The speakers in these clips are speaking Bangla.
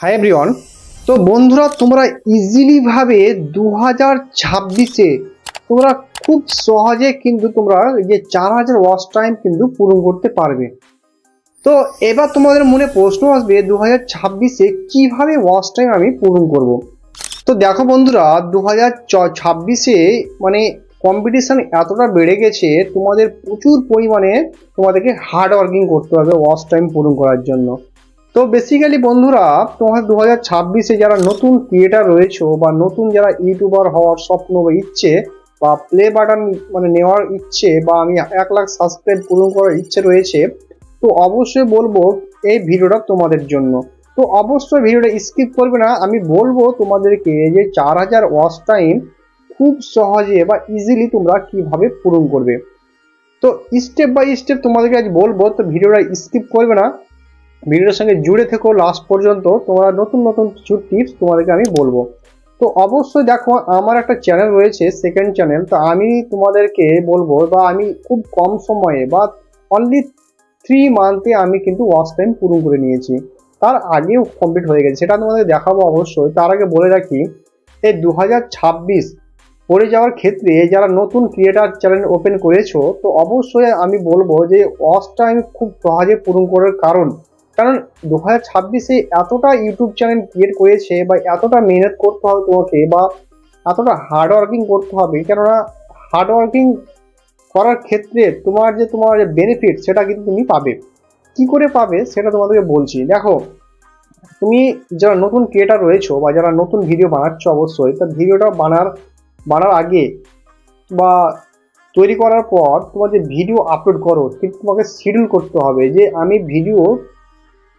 Hi everyone. তো বন্ধুরা, তোমরা ইজিলি ভাবে 2026-এ তোমরা খুব সহজে কিন্তু তোমরা যে 4000 ওয়াচ টাইম কিন্তু পূরণ করতে পারবে। তো এবার তোমাদের মনে প্রশ্ন আসবে 2026-এ কিভাবে ওয়াচ টাইম আমি পূরণ করব। তো দেখো বন্ধুরা, 2026-এ মানে কম্পিটিশন এতটা বেড়ে গেছে, তোমাদের প্রচুর পরিমাণে তোমাদেরকে হার্ড ওয়ার্কিং করতে হবে ওয়াচ টাইম পূরণ করার জন্য। তো বেসিক্যালি বন্ধুরা, তোমার 2026-এ যারা নতুন ক্রিয়েটার রয়েছে বা নতুন যারা ইউটিউবার হওয়ার স্বপ্ন বা ইচ্ছে বা প্লে বাটন মানে নেওয়ার ইচ্ছে বা আমি 1 লাখ সাবস্ক্রাইব পূরণ করার ইচ্ছে রয়েছে, তো অবশ্যই বলবো এই ভিডিওটা তোমাদের জন্য। তো অবশ্যই ভিডিওটা স্কিপ করবে না। আমি বলবো তোমাদেরকে যে 4000 ওয়াচ টাইম খুব সহজে বা ইজিলি তোমরা কিভাবে পূরণ করবে। তো স্টেপ বাই স্টেপ তোমাদেরকে আজ বলবো, তো ভিডিওটা স্কিপ করবে না, ভিডিওর সঙ্গে জুড়ে থেকো লাস্ট পর্যন্ত। তোমরা নতুন নতুন কিছু টিপস তোমাদেরকে আমি বলবো। তো অবশ্যই দেখো, আমার একটা চ্যানেল রয়েছে, সেকেন্ড চ্যানেল। তো আমি তোমাদেরকে বলবো বা আমি খুব কম সময়ে বা অনলি 3 মান্থে আমি কিন্তু ওয়াচ টাইম পূরণ করে নিয়েছি। তার আগেও কমপ্লিট হয়ে গেছে, সেটা তোমাদের দেখাবো অবশ্যই। তার আগে বলে রাখি, এই 2026 পড়ে যাওয়ার ক্ষেত্রে যারা নতুন ক্রিয়েটার চ্যানেল ওপেন করেছো, তো অবশ্যই আমি বলবো যে ওয়াচ টাইম খুব সহজে পূরণ করার কারণ 2026-এ এতটা ইউটিউব চ্যানেল ক্রিয়েট করেছে বা এতটা মেহনত করতে হবে তোমাকে বা এতটা হার্ড ওয়ার্কিং করতে হবে। কেননা হার্ড ওয়ার্কিং করার ক্ষেত্রে তোমার যে বেনিফিট সেটা কিন্তু তুমি পাবে। কি করে পাবে সেটা তোমাদেরকে বলছি। দেখো, তুমি যারা নতুন ক্রিয়েটার রয়েছো বা যারা নতুন ভিডিও বানাচ্ছ, অবশ্যই তা ভিডিওটা বানার আগে বা তৈরি করার পর তোমার যে ভিডিও আপলোড করো, কিন্তু তোমাকে শিডিউল করতে হবে যে আমি ভিডিও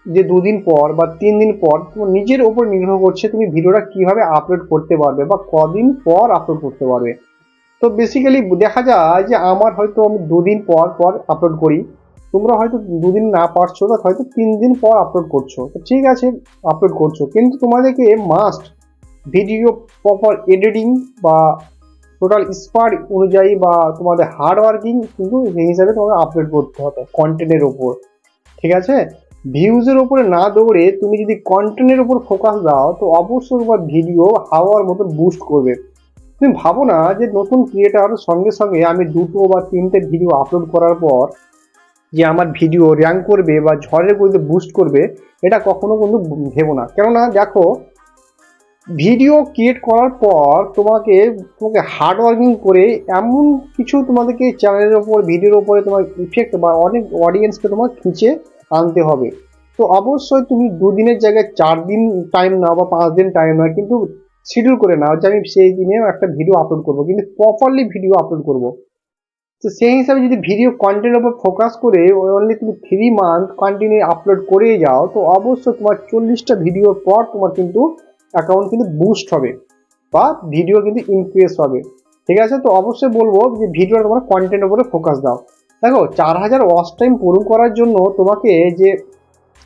যে 2 দিন পর বা 3 দিন পর, তোমার নিজের উপর নির্ভর করছে তুমি ভিডিওটা কিভাবে আপলোড করতে পারবে বা কদিন পর আপলোড করতে পারবে। তো বেসিক্যালি দেখা যায় যে আমার হয়তো আমি 2 দিন পর পর আপলোড করি, তোমরা হয়তো 2 দিন না পারছো, বা হয়তো 3 দিন পর আপলোড করছো। তো ঠিক আছে, আপলোড করছো, কিন্তু তোমাদেরকে মাস্ট ভিডিও প্রপার এডিটিং বা টোটাল স্পার অনুযায়ী বা তোমাদের হার্ড ওয়ার্কিং কিন্তু সেই হিসাবে তোমাকে আপলোড করতে হবে কন্টেন্টের ওপর। ঠিক আছে, ভিউজের উপরে না দৌড়ে তুমি যদি কন্টেন্টের উপর ফোকাস দাও, তো অবশ্যই তোমার ভিডিও হাওয়ার মতো বুস্ট করবে। তুমি ভাবো না যে নতুন ক্রিয়েটার সঙ্গে সঙ্গে আমি 2 বা 3টে ভিডিও আপলোড করার পর যে আমার ভিডিও র্যাঙ্ক করবে বা ঝড়ের গতিতে বুস্ট করবে, এটা কখনো কিন্তু ভেবো না। কেননা দেখো, ভিডিও ক্রিয়েট করার পর তোমাকে তোমাকে হার্ড ওয়ার্কিং করে এমন কিছু তোমাদেরকে চ্যানেলের ওপর ভিডিওর উপরে তোমার ইফেক্ট বা অনেক অডিয়েন্সকে তোমার খিঁচে আনতে হবে। তো অবশ্যই তুমি 2 দিনের জায়গায় 4 দিন টাইম নাও বা 5 দিন টাইম নাও, কিন্তু শিডিউল করে নাও যে আমি সেই দিনে একটা ভিডিও আপলোড করবো, কিন্তু প্রপারলি ভিডিও আপলোড করবো। তো সেই হিসাবে যদি ভিডিও কন্টেন্টের উপর ফোকাস করে অনলি তুমি 3 মান্থ কন্টিনিউ আপলোড করেই যাও, তো অবশ্যই তোমার 40টা ভিডিওর পর তোমার কিন্তু অ্যাকাউন্ট কিন্তু বুস্ট হবে বা ভিডিও কিন্তু ইনক্রিজ হবে। ঠিক আছে, তো অবশ্যই বলবো যে ভিডিওটা তোমার কন্টেন্টের উপরে ফোকাস দাও। দেখো, 4000 ওয়াচ টাইম পূরণ করার জন্য তোমাকে যে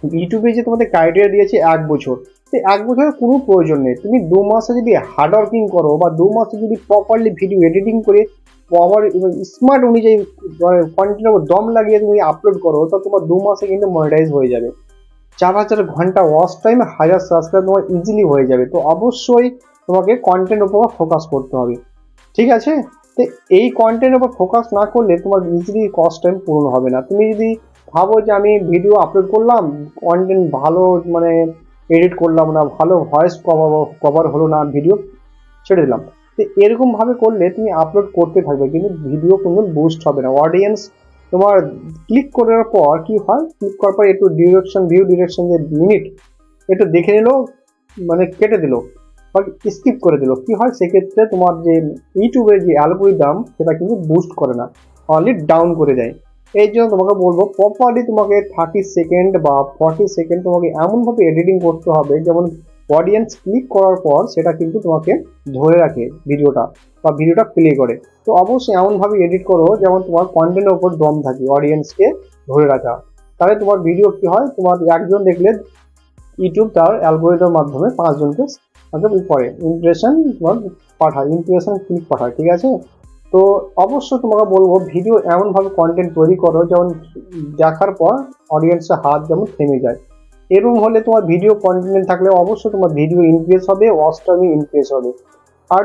ইউটিউবে যে তোমাদের ক্রাইটেরিয়া দিয়েছে 1 বছর, সেই 1 বছরের কোনো প্রয়োজন নেই। তুমি 2 মাসে যদি হার্ড ওয়ার্কিং করো বা 2 মাসে যদি প্রপারলি ভিডিও এডিটিং করে আবার স্মার্ট অনুযায়ী কন্টেন্টের উপর দম লাগিয়ে তুমি আপলোড করো, তো তোমার 2 মাসে কিন্তু মনিটাইজ হয়ে যাবে। 4000 ঘন্টা ওয়াচ টাইম, 1000 সাবস্ক্রাইব তোমার ইজিলি হয়ে যাবে। তো অবশ্যই তোমাকে কন্টেন্ট উপর ফোকাস করতে হবে। ঠিক আছে, তো এই কন্টেন্টের উপর ফোকাস না করলে তোমার ইজিলি কস্ট টাইম পূরণ হবে না। তুমি যদি ভাবো যে আমি ভিডিও আপলোড করলাম, কন্টেন্ট ভালো মানে এডিট করলাম না, ভালো ভয়েস কভার হলো না, ভিডিও ছেড়ে দিলাম, তো এরকম ভাবে করলে তুমি আপলোড করতে থাকবে কিন্তু ভিডিও কোনো বুস্ট হবে না। অডিয়েন্স তোমার ক্লিক করার পর কি হয়, ক্লিক করার পর একটু ভিউ ডিরেকশন যে মিনিট একটু দেখে নিল, মানে কেটে দিল বা স্কিপ করে দিল, কি হয় সেক্ষেত্রে তোমার যে ইউটিউবের যে অ্যালগরিদম সেটা কিন্তু বুস্ট করে না, অনলি ডাউন করে দেয়। এই জন্য তোমাকে বলবো প্রপারলি তোমাকে 30 সেকেন্ড বা 40 সেকেন্ড তোমাকে এমনভাবে এডিটিং করতে হবে যেমন অডিয়েন্স ক্লিক করার পর সেটা কিন্তু তোমাকে ধরে রাখে ভিডিওটা বা ভিডিওটা প্লে করে। তো অবশ্যই এমনভাবে এডিট করো যেমন তোমার কন্টেন্টের উপর দম থাকে, অডিয়েন্সকে ধরে রাখা। তাহলে তোমার ভিডিও কি হয়, তোমার একজন দেখলে ইউটিউব তার অ্যালগোরিদমের মাধ্যমে 5 জনকে পরে ইমপ্রেশন তোমার পাঠায়, ইমপ্রেশন ক্লিক পাঠায়। ঠিক আছে, তো অবশ্যই তোমাকে বলবো ভিডিও এমনভাবে কন্টেন্ট তৈরি করো যেমন দেখার পর অডিয়েন্সের হাত যেমন থেমে যায়। এরকম হলে তোমার ভিডিও কন্টেন্ট থাকলে অবশ্যই তোমার ভিডিও ইনক্রিজ হবে, ওয়াচ টাইম ইনক্রিজ হবে। আর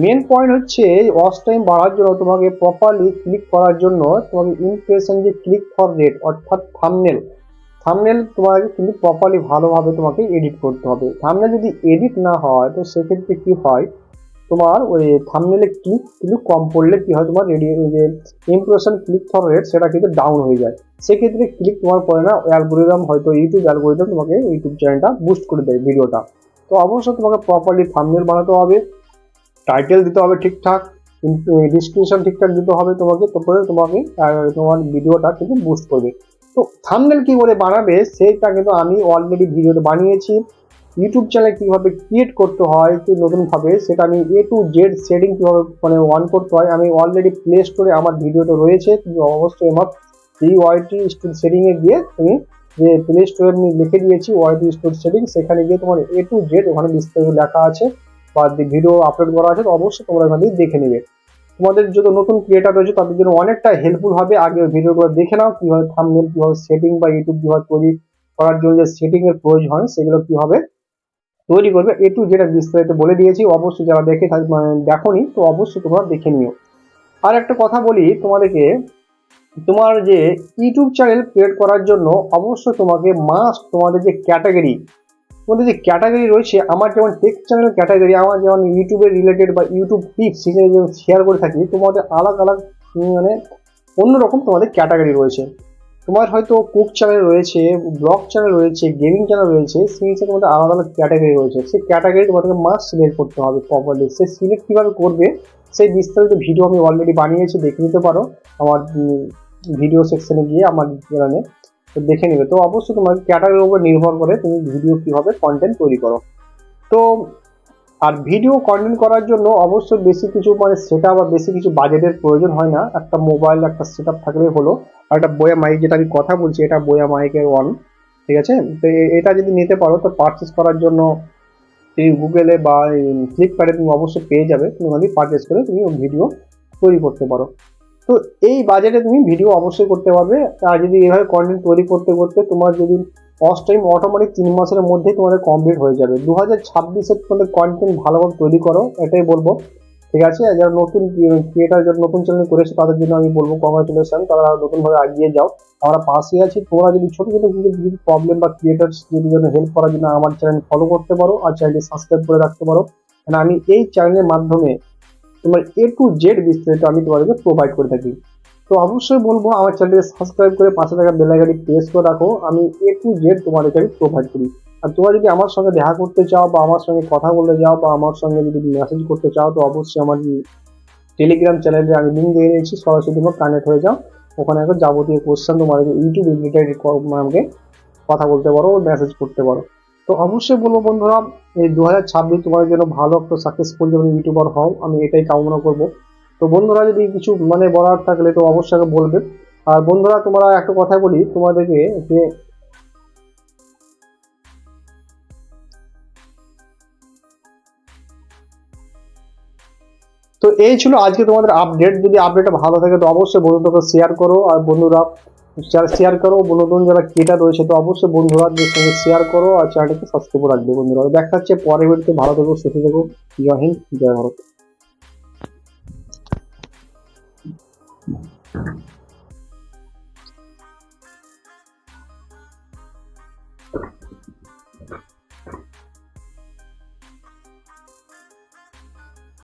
মেন পয়েন্ট হচ্ছে ওয়াচ টাইম বাড়ার জন্য তোমাকে প্রপারলি ক্লিক করার জন্য তোমাকে ইমপ্রেশন যে ক্লিক ফর রেট অর্থাৎ থাম্বনেল, থাম্বনেল তোমাকে কিন্তু প্রপারলি ভালোভাবে তোমাকে এডিট করতে হবে। থাম্বনেল যদি এডিট না হয় তো সেক্ষেত্রে কি হয়, তোমার ওই থাম্বনেলে ক্লিক কিন্তু কম পড়লে কি হয়, তোমার যে ইমপ্রেশন ক্লিক ফর রেট সেটা কিন্তু ডাউন হয়ে যায়। সেক্ষেত্রে ক্লিক তোমার পড়ে না, অ্যালগোরিদম হয়তো ইউটিউব অ্যালগোরিদম তোমাকে ইউটিউব চ্যানেলটা বুস্ট করে দেয় ভিডিওটা। তো অবশ্যই তোমাকে প্রপারলি থাম্বনেল বানাতে হবে, টাইটেল দিতে হবে ঠিকঠাক, ডিসক্রিপশন ঠিকঠাক দিতে হবে তোমাকে, তারপরে তোমাকে তোমার ভিডিওটা কিন্তু বুস্ট করবে। তো থাম্বনেল কি করে বানাবে সেটা কিন্তু আমি অলরেডি ভিডিওতে বানিয়েছি। ইউটিউব চ্যানেল কিভাবে ক্রিয়েট করতে হয় নতুনভাবে সেটা আমি A to Z সেটিং কিভাবে মানে অন করতে হয় আমি অলরেডি প্লে স্টোরে আমার ভিডিওটা রয়েছে। তুমি অবশ্যই আমার ওয়াইটি স্টুডিও সেটিং এ গিয়ে তুমি যে প্লে স্টোরে আমি লিখে দিয়েছি ওয়াইটি স্টুডিও সেটিং, সেখানে গিয়ে তোমার A to Z ওখানে বিস্তারিত লেখা আছে বা ভিডিও আপলোড করা আছে, তো অবশ্যই তোমরা এখানে দেখে নেবে। তোমাদের যত নতুন ক্রিয়েটার রয়েছে তাদের জন্য অনেকটা হেল্পফুল হবে। আগে ভিডিওগুলো দেখে নাও কিভাবে থাম্বনেল, কিভাবে সেটিং বা ইউটিউব কিভাবে তৈরি করার জন্য যে সেটিং এর প্রয়োজন হয় সেগুলো কিভাবে তৈরি করবে A to Z বিস্তারিত বলে দিয়েছি। অবশ্যই যারা দেখোনি তো অবশ্যই তোমরা দেখে নিও। আর একটা কথা বলি তোমাদেরকে, তোমার যে ইউটিউব চ্যানেল ক্রিয়েট করার জন্য অবশ্যই তোমাকে মাস্ট তোমাদের যে ক্যাটাগরি, তোমাদের যে ক্যাটাগরি রয়েছে, আমার যেমন টেক চ্যানেল ক্যাটাগরি, আমার যেমন ইউটিউবের রিলেটেড বা ইউটিউব টিপস হিসেবে যেমন শেয়ার করে থাকি, তোমাদের আলাদা আলাদা মানে অন্যরকম তোমাদের ক্যাটাগরি রয়েছে। তোমার হয়তো কুক চ্যানেল রয়েছে, ব্লগ চ্যানেল রয়েছে, গেমিং চ্যানেল রয়েছে, সেই হিসেবে তোমাদের আলাদা আলাদা ক্যাটাগরি রয়েছে। সেই ক্যাটাগরি তোমাদেরকে মাস্ট সিলেক্ট করতে হবে প্রপারলি। সে সিলেক্ট কীভাবে করবে সেই বিস্তারিত ভিডিও আমি অলরেডি বানিয়েছি, দেখে নিতে পারো আমার ভিডিও সেকশনে গিয়ে আমার চ্যানেলে তো দেখে নেবে। তো অবশ্যই তোমার ক্যাটাগরির উপর নির্ভর করে তুমি ভিডিও কিভাবে কন্টেন্ট তৈরি করো। তো আর ভিডিও কন্টেন্ট করার জন্য অবশ্যই বেশি কিছু মানে সেটা বা বেশি কিছু বাজেটের প্রয়োজন হয় না, একটা মোবাইল একটা সেট আপ থাকলেই হলো। আর একটা বোয়া মাইক, যেটা আমি কথা বলছি এটা বোয়া মাইকের ওয়ান, ঠিক আছে। তো এটা যদি নিতে পারো তো পারচেস করার জন্য তুমি গুগলে বা ফ্লিপকার্টে তুমি অবশ্যই পেয়ে যাবে, তুমি ওখানে পারচেস করে তুমি ভিডিও তৈরি করতে পারো। তো এই বাজেটে তুমি ভিডিও অবশ্যই করতে পারবে। আর যদি এভাবে কন্টেন্ট তৈরি করতে করতে তোমার যদি ওয়াচ টাইম অটোমেটিক 3 মাসের মধ্যেই তোমাদের কমপ্লিট হয়ে যাবে। 2026-এ তোমাদের কন্টেন্ট ভালোভাবে তৈরি করো, এটাই বলবো, ঠিক আছে। আর যারা নতুন ক্রিয়েটার, যারা নতুন চ্যানেল করেছে তাদের জন্য আমি বলবো কংগ্রাচুলেশন, তারা নতুনভাবে এগিয়ে যাও, আমরা পাশে আছি। তোমরা যদি ছোট ছোট যদি প্রবলেম বা ক্রিয়েটার্স যদি হেল্প করার জন্য আমার চ্যানেল ফলো করতে পারো আর চ্যানেলটি সাবস্ক্রাইব করে রাখতে পারো। কারণ আমি এই চ্যানেলের মাধ্যমে তোমার A to Z বিস্তারিত আমি তোমাদেরকে প্রোভাইড করে থাকি। তো অবশ্যই বলবো আমার চ্যানেলকে সাবস্ক্রাইব করে পাশে থাকা বেল আইকনটি প্রেস করে রাখো, আমি A to Z তোমাদেরকে আমি প্রোভাইড করি। আর তোমরা যদি আমার সঙ্গে দেখা করতে চাও বা আমার সঙ্গে কথা বলতে চাও বা আমার সঙ্গে যদি মেসেজ করতে চাও তো অবশ্যই আমার টেলিগ্রাম চ্যানেলে আমি লিঙ্ক দিয়ে দিয়েছি, সরাসরি তোমরা কানেক্ট হয়ে যাও। ওখানে এখন যাবতীয় কোশ্চেন তোমাদেরকে ইউটিউব রিলেটেড আমাকে কথা বলতে পারো, মেসেজ করতে পারো। তো অবশ্যই বলবো বন্ধুরা, এই 2026 তোমাদের জন্য ভালো একটা সাকসেসফুল যেমন ইউটিউবার হও, আমি এটাই কামনা করব। তো বন্ধুরা যদি কিছু মানে বলার থাকলে তো অবশ্যই বলবে। আর বন্ধুরা তোমরা একটা কথা বলি তোমাদেরকে যে তো এই ছিল আজকে তোমাদের আপডেট। যদি আপডেটটা ভালো থাকে তো অবশ্যই বন্ধুদেরকে শেয়ার করো। আর বন্ধুরা শেয়ার করো, নতুন যারা ক্রিয়েটার রয়েছে তো অবশ্যই বন্ধুরা সঙ্গে শেয়ার করো আর চ্যানেলটাকে সাবস্ক্রাইব করে রাখবে। বন্ধুরা দেখা হচ্ছে পরের ভিডিওতে, ভালো থেকো, সুস্থ থেকো। জয় হিন্দ, জয় ভারত।